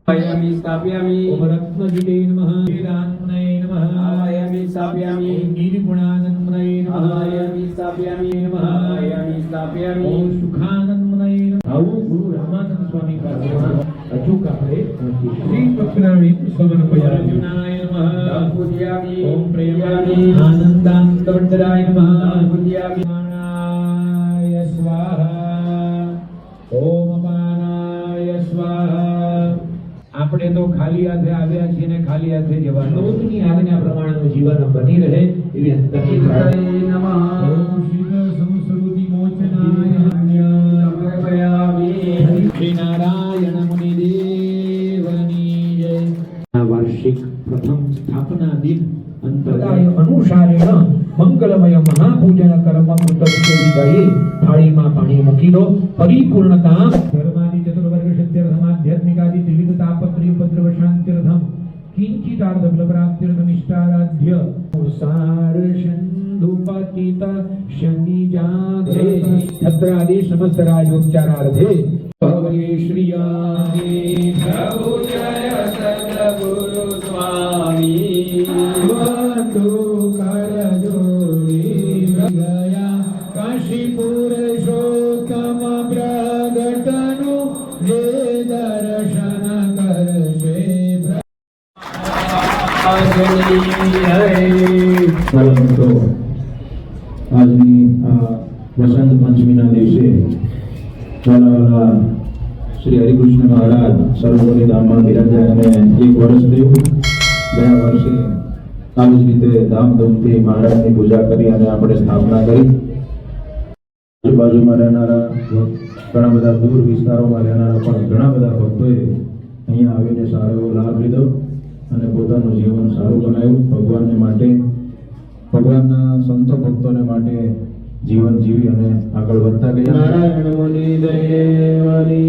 आवाहयामि स्थापयामि ओम रत्नजिते नमः वेदान्नये नमः आवाहयामि स्थापयामि ओम निर्गुणानन्दमये नमः आवाहयामि स्थापयामि आवाहयामि स्थापयामि ओम सुखानन्दमये नमः आવો ગુરુ રામાનંદ સ્વામી પાસે અચૂક આપણે શ્રી પક્ષનાળી સમર્પયામિ અર્જુનાય નમઃ पूजयामि ओम प्रेयामि प्रेयामि आनन्दान्तवन्दराय नमः पूजयामि प्राणाय स्वाहा ओम अपानाय स्वाहा આપણે તો ખાલી હાથે આવ્યા છીએ ને ખાલી હાથે જવાનું રોજની આજ્ઞા પ્રમાણેનું જીવન બની રહે એવી અંતરની પ્રાર્થના नमः ઓમ શિવ સંસ્કૃતિ મોચનાય समर्पयामि શ્રી નારાયણ મુનિ દેવની જય આ વાર્ષિક પ્રથમ સ્થાપના દિન અંતર્ગત અનુસારેણ મંગલમય મહાપૂજન કર્મ કૃતજ્ઞ વિદયે થાળીમાં પાણી મૂકી દો પરિપૂર્ણતા ધર્માદિ ચતુર્વર્ગ સત્યર્થમ આધ્યાત્મિકાદિ ત્રિવિધ તાપત્રય ઉપદ્રવ શાંતિર્થમ કિંચિતાર્થ ફલ પ્રાપ્તિર્નમિષ્ટારાધ્ય સાર સિંધુપતિત શનિજાધે છત્રાદિ સમસ્ત રાજોપચારાર્થે ભવે શ્રીયાદે प्रभु जय सद्गुरु स्वामी वंदो कर जोड़ी गया काशी पुरुषोत्तम प्रगटनु जे दर्शन कर से પરંતુ આજની આ વસંત પંચમીના દિવસે વાલા શ્રી હરિકૃષ્ણ મહારાજ સરોવરી ધામમાં બિરાજ્યા અને 1 વર્ષ થયું. ગયા વર્ષે આવી જ રીતે ધામધૂમથી મહારાજની પૂજા કરી અને આપણે સ્થાપના કરી. આજુબાજુમાં રહેનારા ઘણા બધા દૂર વિસ્તારોમાં રહેનારા પણ ઘણા બધા ભક્તોએ અહીંયા આવીને સારો એવો લાભ લીધો અને પોતાનું જીવન સારું બનાવ્યું. ભગવાનને માટે ભગવાનના સંતો ભક્તોને માટે જીવન જીવી અને આગળ વધતા ગયા. नारायण मुनि देवनी